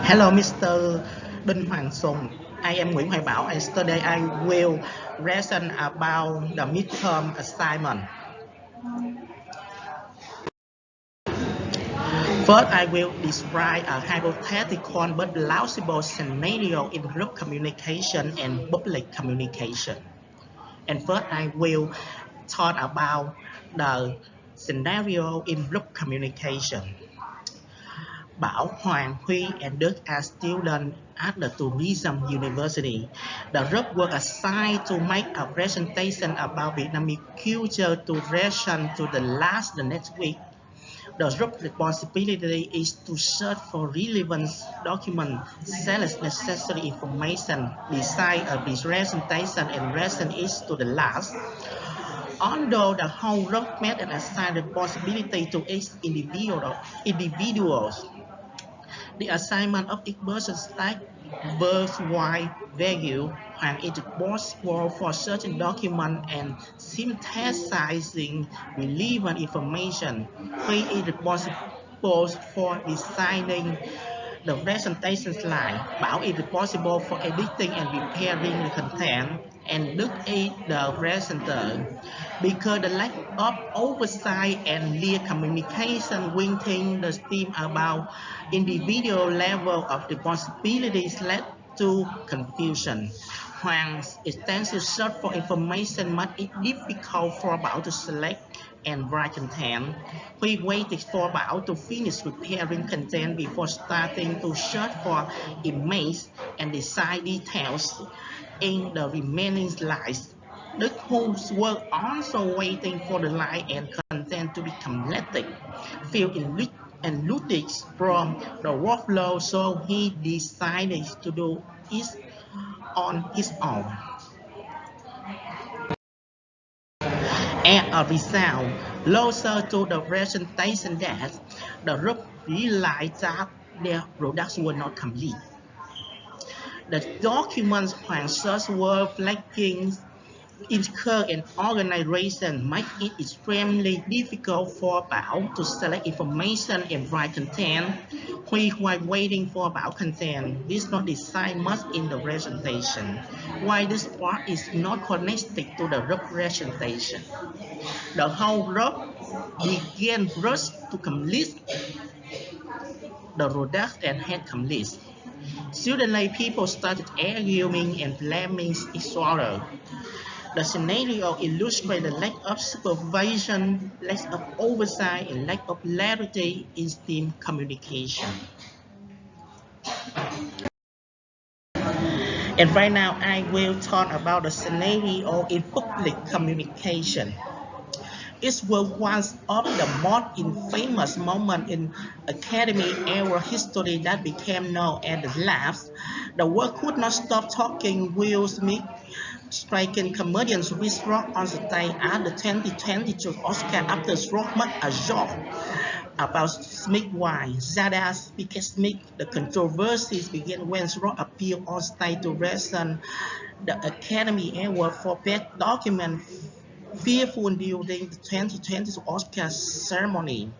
Hello, Mr. Đinh Hoàng Sùng. I am Nguyễn Hoài Bảo, and today I will reason about the midterm assignment. First, I will describe a hypothetical but plausible scenario in group communication and public communication. And first, I will talk about the scenario in group communication. Bảo, Hoàng, Huy, and Đức are students at the Tourism University. The group was assigned to make a presentation about Vietnamese culture to reason to the next week. The group's responsibility is to search for relevant documents, select necessary information, design a presentation, and reason it to the last. Although the whole group met and assigned responsibility to each individuals, the assignment of each person stack worthwhile value when it is possible for certain document and synthesizing relevant information. He is responsible for designing the presentation slide. Bảo is responsible for editing and preparing the content, and Đức is the presenter. Because the lack of oversight and clear communication within the team about individual level of responsibilities led to confusion. Hoàng extensive search for information made it difficult for Bảo to select and write content. We waited for Bảo to finish preparing content before starting to search for images and design details in the remaining slides. Đức, whose work also waiting for the line and content to be completed, feel enriched and ludic from the workflow, so he decided to do it on his own. As a result, closer to the presentation date, the group realized that their products were not complete. The documents when search were lacking incur and organization make it extremely difficult for Bảo to select information and write content. While waiting for Bảo content, this not design much in the presentation. Why this part is not connected to the group presentation. The whole group began rush to complete the product and had complete. Suddenly, people started arguing and blaming each other. The scenario illustrates the lack of supervision, lack of oversight, and lack of clarity in team communication. And right now, I will talk about the scenario in public communication. It was one of the most infamous moments in academic era history that became known as the laughs. The world could not stop talking. Will Smith striking comedian Chris Rock on stage at the 2022 Oscar after Rock made a joke about Smith's wife, Jada Pinkett Smith. The controversies began when Rock appeared on stage to present the Academy Award for Best Document fearful during the 2020 Oscar ceremony.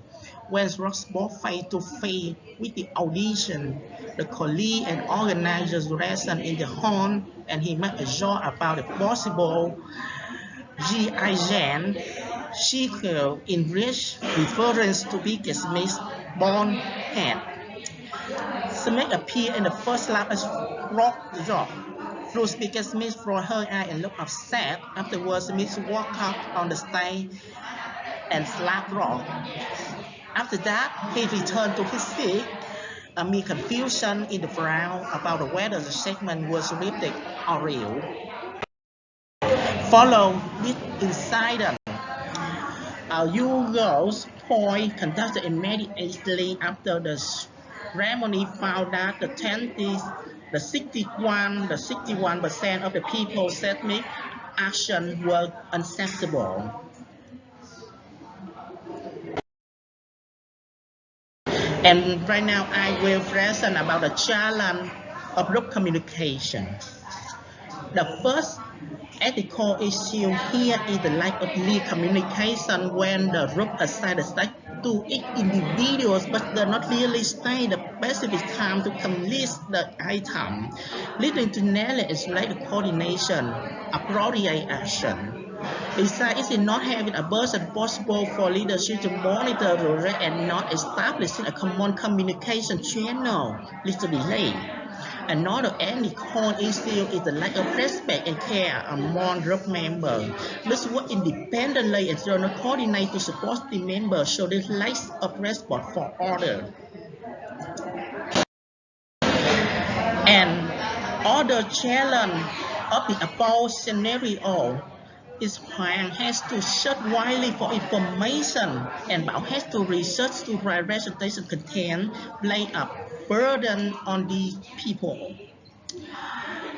When Rock spoke face-to-face with the audition, the colleague and organizers present in the hall, and he made a joke about a possible G.I. Jane sequel in which reference to Pinkett Smith's bald head. Smith appeared in the first lap as Rock joke. Bruce Pinkett Smith rolled her eye and looked upset. Afterwards, Smith walked out on the stage and slapped Rock. After that, he returned to his seat amid confusion in the crowd about whether the segment was scripted or real. Following this incident, a Hugo's point conducted immediately after the ceremony found that the 61% of the people said Smith's actions were unacceptable. And right now, I will present about the challenge of group communication. The first ethical issue here is the lack of clear communication when the group assigns the to each individuals, but do not really stay the specific time to complete the item, leading to nearly isolated coordination, appropriate action. Besides, it is not having a person possible for leadership to monitor the rate and not establishing a common communication channel leads to delay. Another ethnic issue is the lack of respect and care among group members. Those work independently and do not coordinate to support the members, show this lack of respect for others. And other challenge of the above scenario is Hoàng has to search widely for information and Bảo has to research to write presentation content, play a burden on these people.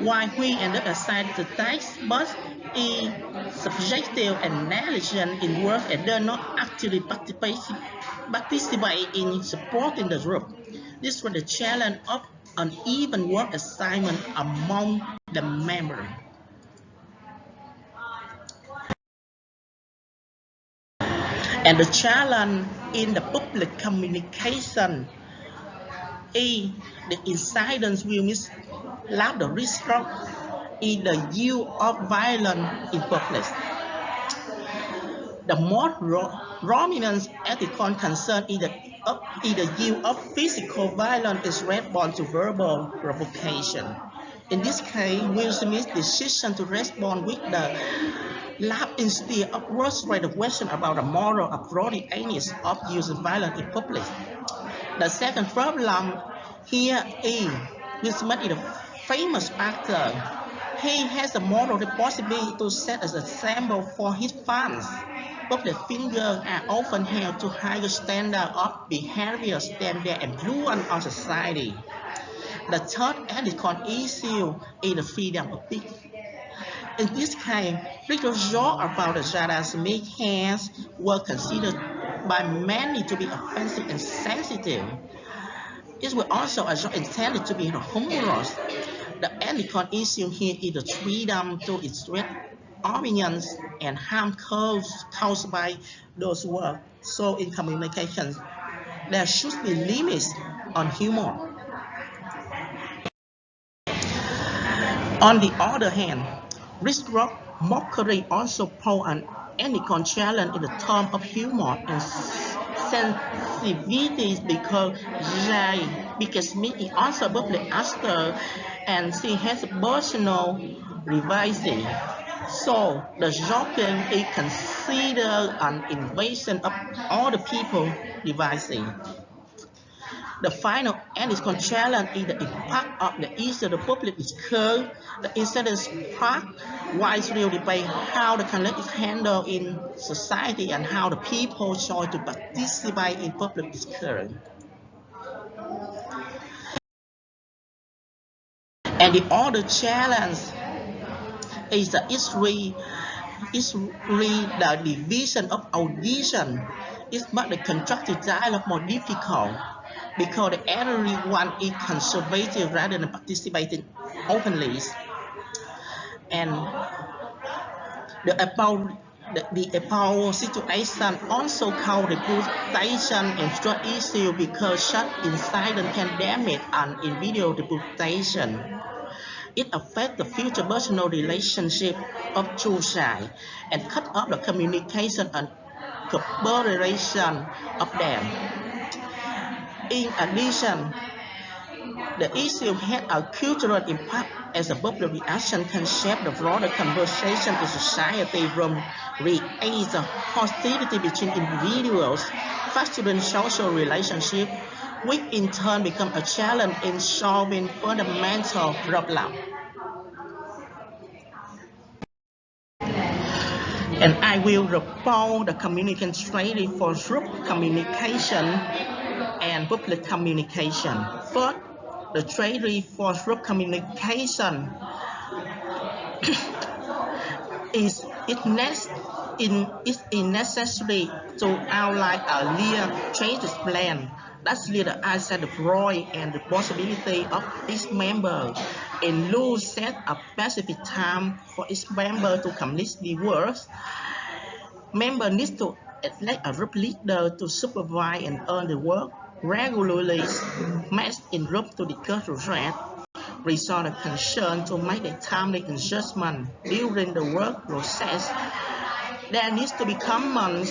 While Huy and the aside the task, but is subjective and negligent in work and does not actively participate in supporting the group. This was the challenge of uneven work assignment among the members. And the challenge in the public communication is the incidents will mislab the risk in the use of violence in public. The most prominent ethical concern is the use of physical violence in response to verbal provocation. In this case, Will Smith's decision to respond with the laugh instead of raise the question about the moral appropriateness of using violence in public. The second problem here is Will Smith is a famous actor. He has a moral responsibility to set as an example for his fans. Public figures are often held to higher standards of behavior than their influence on society. The third ethical issue is the freedom of speech. In this case, legal jokes about the Jada Smith hands were considered by many to be offensive and sensitive. It was also a joke intended to be humorous. The ethical issue here is the freedom to express opinions and harm caused by those words. So in communication, there should be limits on humor. On the other hand, reciprocal mockery also pose an ethical challenge in the term of humor and sensitivity because Smith is also a public actor and she has personal privacy. So the joking is considered an invasion of other people's privacy. The final ethical challenge is the impact of the issue the public discourse. The incident sparked widespread debate how the conflict is handled in society and how the people choose to participate in public discourse. And the other challenge is the division of audition. It makes the constructive dialogue more difficult because everyone is conservative rather than participating openly. And the above situation also cause reputation and trust issue because such incident can damage an individual reputation. It affects the future personal relationship of two sides and cut off the communication and cooperation of them. In addition, the issue had a cultural impact as a public reaction can shape the broader conversation in society from creates a hostility between individuals, fostering social relationships, which in turn become a challenge in solving fundamental problems. And I will report the communication strategy for group communication and public communication. First, the strategy for group communication is necessary to outline a clear strategic plan that identifies the role and responsibility of each member and rules set a specific time for each member to complete the work. Members need to elect a group leader to supervise and earn the work, regularly meet in group to discuss threat, resolve the concern to make a timely adjustment during the work process. There needs to be common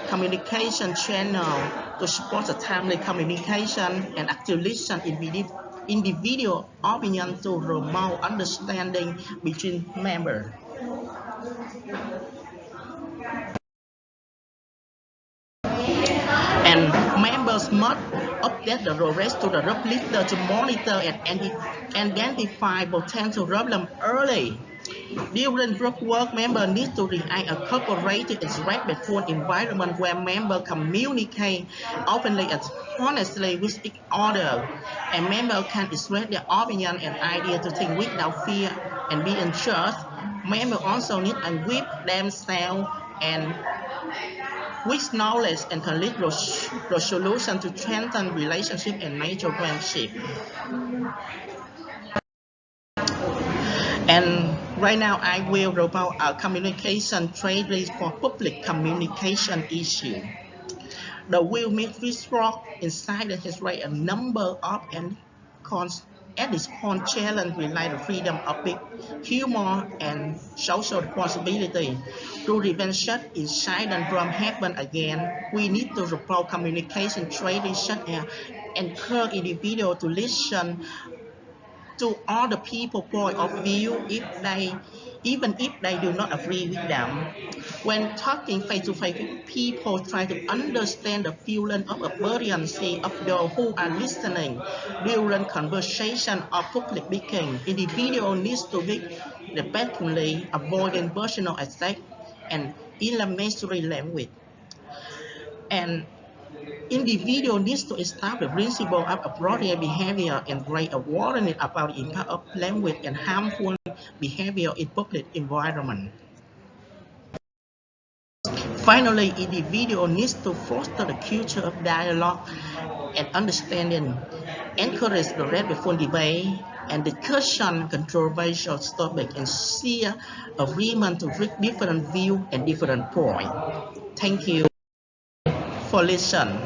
communication channel to support the timely communication and active listen individual opinion to promote understanding between members. And members must update the progress to the group leader to monitor and identify potential problems early. During group work, members need to create a cooperative and respectful environment where members communicate openly and honestly with each other, and members can express their opinion and ideas to think without fear and be in trust. Members also need to equip themselves and with knowledge and conflict resolution to strengthen relationship and major friendship. And right now, I will report a communication strategy for public communication issue. The Will Smith Rock Insider has raised a number of at this point challenge related to freedom of speech, humor, and social responsibility. To prevent such incidents from happening again, we need to report communication strategies such as encourage individuals to listen to other people's point of view even if they do not agree with them. When talking face-to-face with people, try to understand the feeling of audience of those who are listening. During conversation or public speaking, individual needs to be respectfully avoiding personal attacks and inflammatory language. And individual needs to establish the principle of appropriate behavior and raise awareness about the impact of language and harmful behavior in public environment. Finally, individual needs to foster the culture of dialogue and understanding, encourage the respectful debate and discussion controversial topics, and seek agreement to reach different views and different points. Thank you for listening.